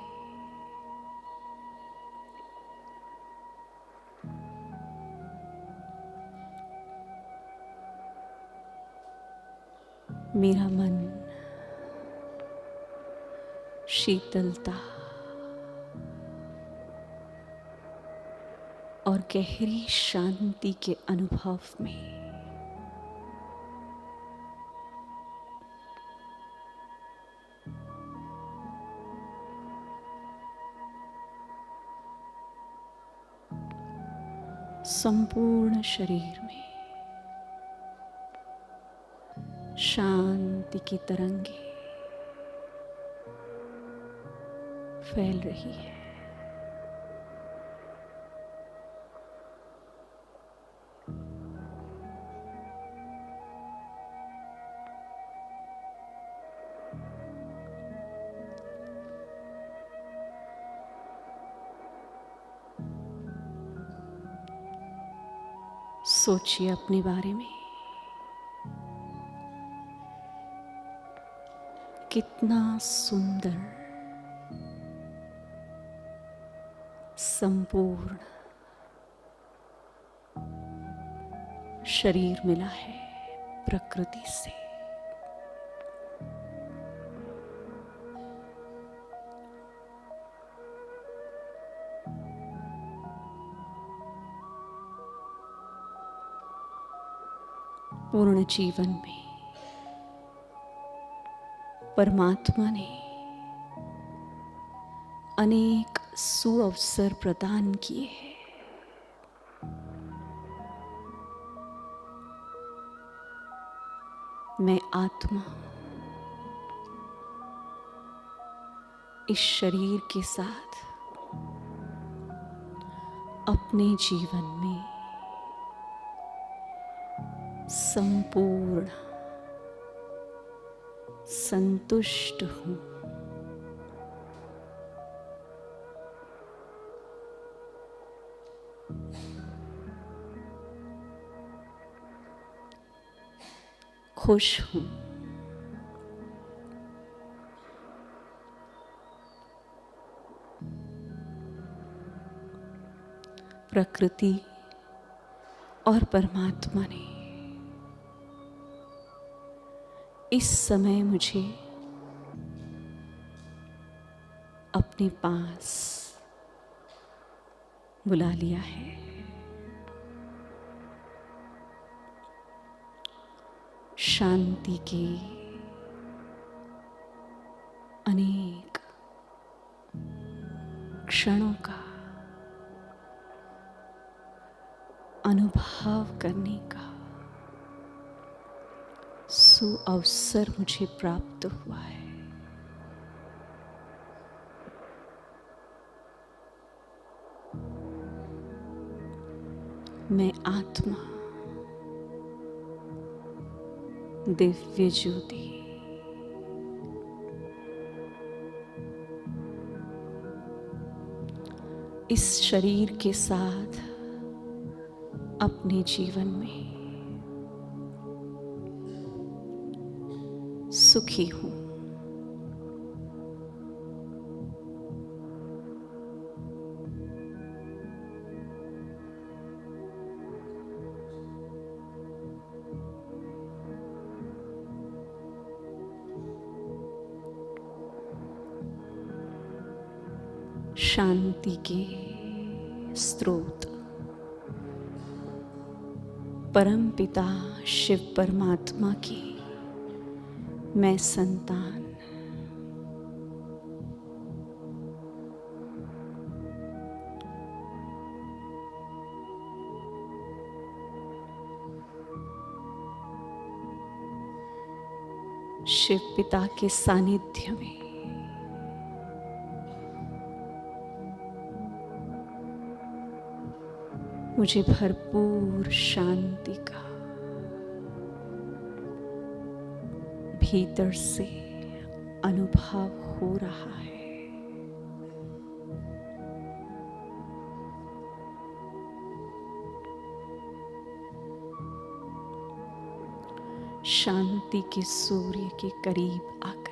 मेरा मन शीतलता और गहरी शांति के अनुभव में संपूर्ण शरीर में शांति की तरंगे फैल रही है। सोचिए अपने बारे में, कितना सुंदर संपूर्ण शरीर मिला है प्रकृति से। पूर्ण जीवन में परमात्मा ने अनेक सुअवसर प्रदान किए हैं। मैं आत्मा इस शरीर के साथ अपने जीवन में संपूर्ण संतुष्ट हूँ। खुश हूँ। प्रकृति और परमात्मा ने इस समय मुझे अपने पास बुला लिया है। शांति के अनेक क्षणों का अनुभव करने का सुअवसर मुझे प्राप्त हुआ है। मैं आत्मा दिव्य ज्योति इस शरीर के साथ अपने जीवन में सुखी हूँ। शांति के स्रोत परम पिता शिव परमात्मा की मैं संतान शिव पिता के सानिध्य में मुझे भरपूर शांति का भीतर से अनुभव हो रहा है। शांति के सूर्य के करीब आकर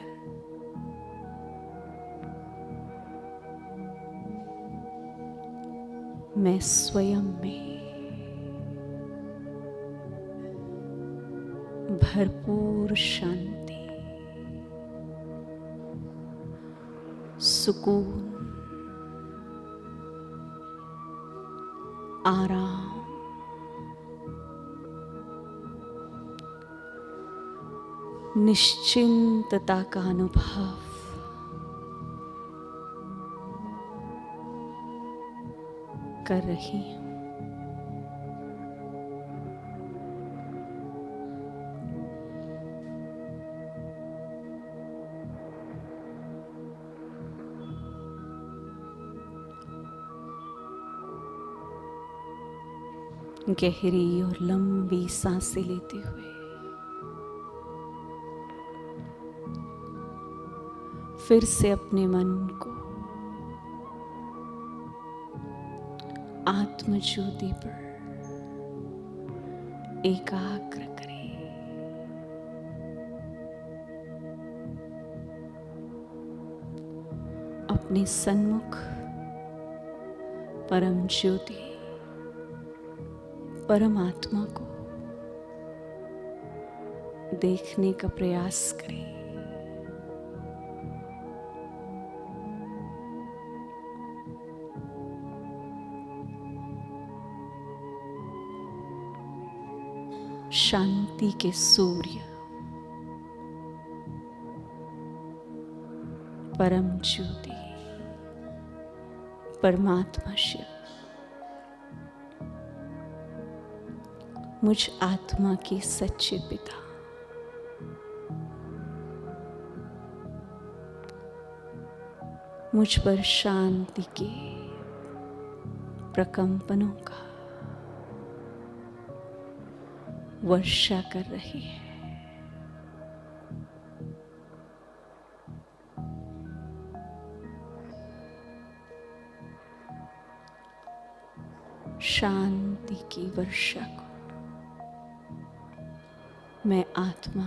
मैं स्वयं में भरपूर शांति, सुकून, आराम, निश्चिंतता का अनुभव कर रही हूं। गहरी और लंबी सांसें लेते हुए फिर से अपने मन को आत्म ज्योति पर एकाग्र करें। अपने सन्मुख परम ज्योति, परमात्मा को देखने का प्रयास करें। शांति के सूर्य, परम ज्योति, परमात्मा शिव मुझ आत्मा के सच्चे पिता मुझ पर शांति के प्रकंपनों का वर्षा कर रही है। शांति की वर्षा को मैं आत्मा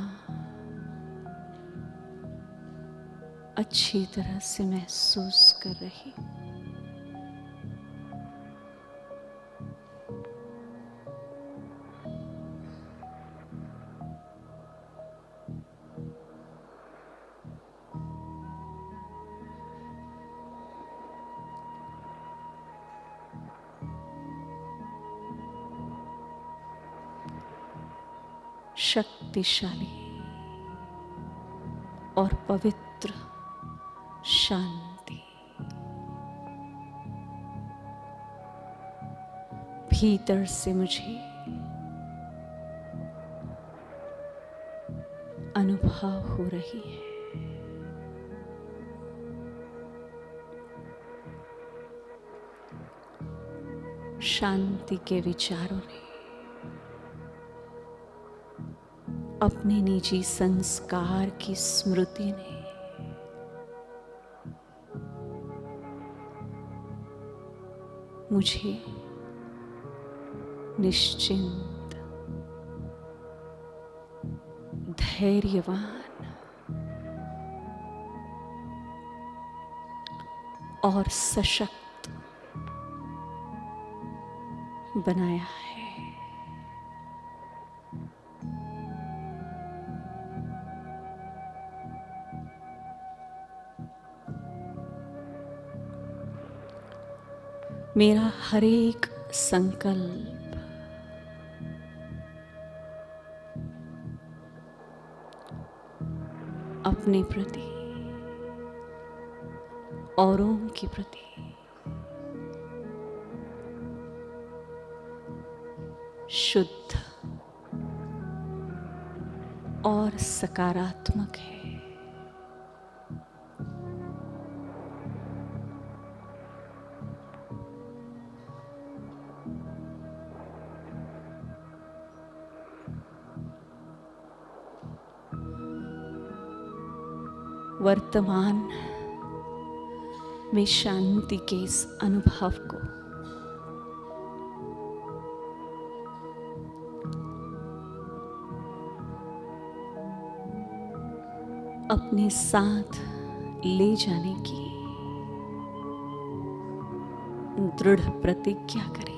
अच्छी तरह से महसूस कर रही हूं। शक्तिशाली और पवित्र शांति भीतर से मुझे अनुभव हो रही है। शांति के विचारों ने अपने निजी संस्कार की स्मृति ने मुझे निश्चिंत, धैर्यवान और सशक्त बनाया है। मेरा हर एक संकल्प अपने प्रति, औरों के प्रति शुद्ध और सकारात्मक है। वर्तमान में शांति के इस अनुभव को अपने साथ ले जाने की दृढ़ प्रतिज्ञा करें।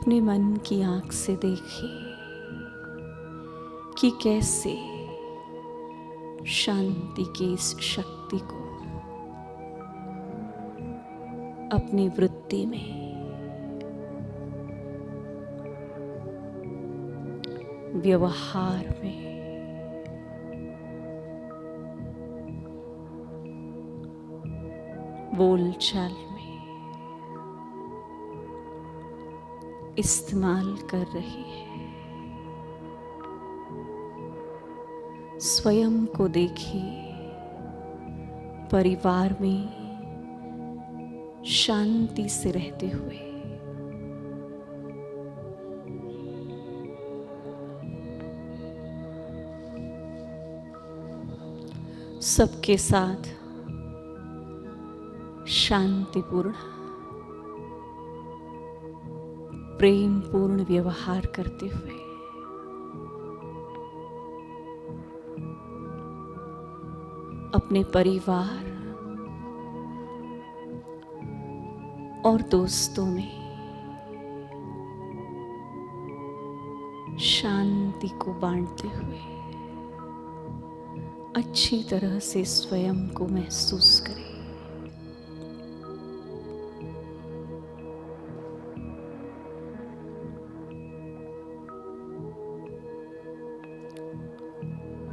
अपने मन की आंख से देखिए कि कैसे शांति की इस शक्ति को अपनी वृत्ति में, व्यवहार में, बोलचाल में इस्तेमाल कर रही है। स्वयं को देखिए, परिवार में शांति से रहते हुए, सबके साथ शांतिपूर्ण, प्रेमपूर्ण व्यवहार करते हुए, अपने परिवार और दोस्तों में शांति को बांटते हुए अच्छी तरह से स्वयं को महसूस करें।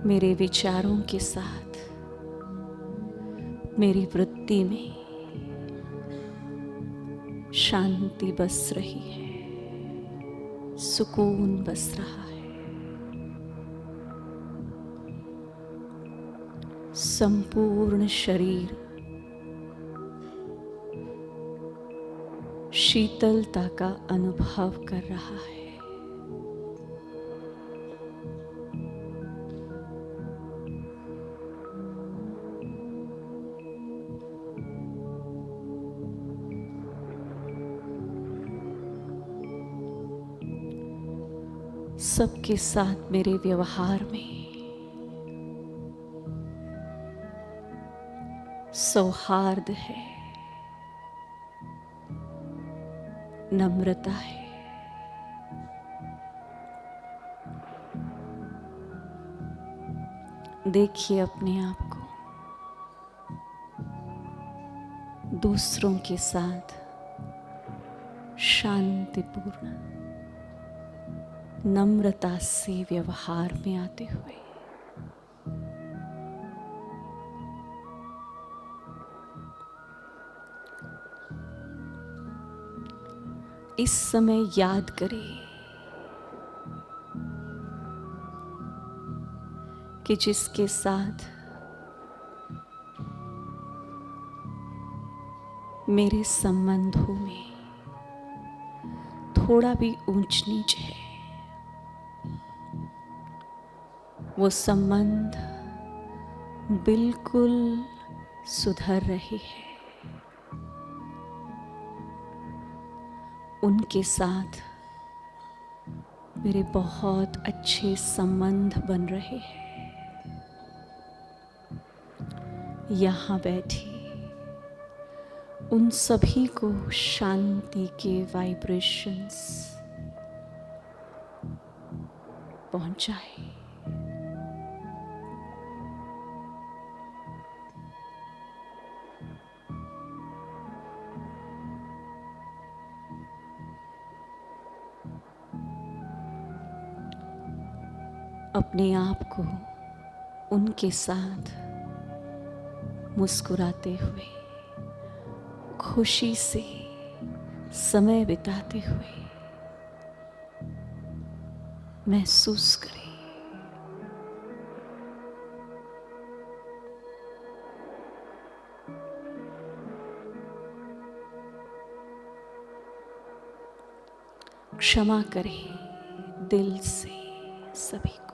मेरे विचारों के साथ मेरी वृत्ति में शांति बस रही है, सुकून बस रहा है। संपूर्ण शरीर शीतलता का अनुभव कर रहा है। सबके साथ मेरे व्यवहार में सौहार्द है, नम्रता है। देखिए अपने आप को दूसरों के साथ शांतिपूर्ण, नम्रता से व्यवहार में आते हुए। इस समय याद करें कि जिसके साथ मेरे संबंधों में थोड़ा भी ऊंच नीच है, वो संबंध बिल्कुल सुधर रहे हैं। उनके साथ मेरे बहुत अच्छे संबंध बन रहे हैं। यहाँ बैठी उन सभी को शांति के वाइब्रेशंस पहुंचाए। अपने आप को उनके साथ मुस्कुराते हुए, खुशी से समय बिताते हुए महसूस करें। क्षमा करें दिल से सभी को।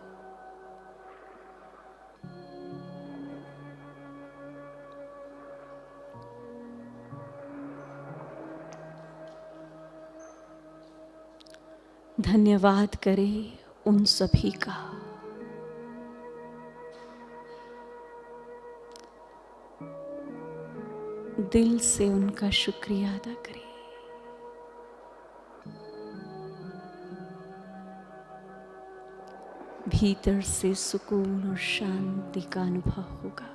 धन्यवाद करें उन सभी का। दिल से उनका शुक्रिया अदा करें। भीतर से सुकून और शांति का अनुभव होगा।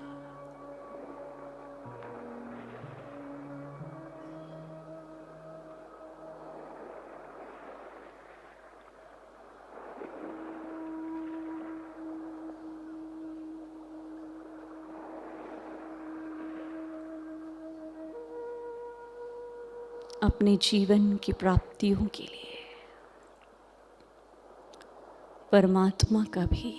अपने जीवन की प्राप्तियों के लिए परमात्मा का भी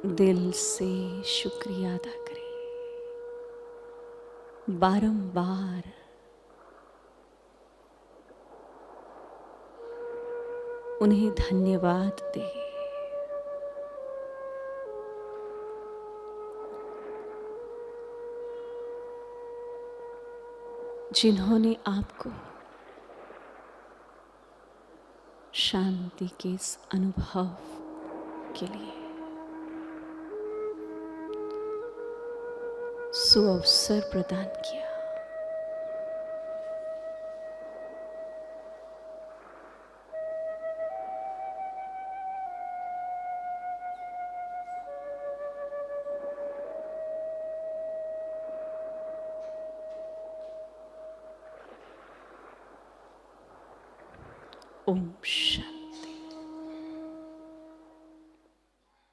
दिल से शुक्रिया अदा करें। बारंबार उन्हें धन्यवाद दें। जिन्होंने आपको शांति के इस अनुभव के लिए सुअवसर प्रदान किया। ओम शांति।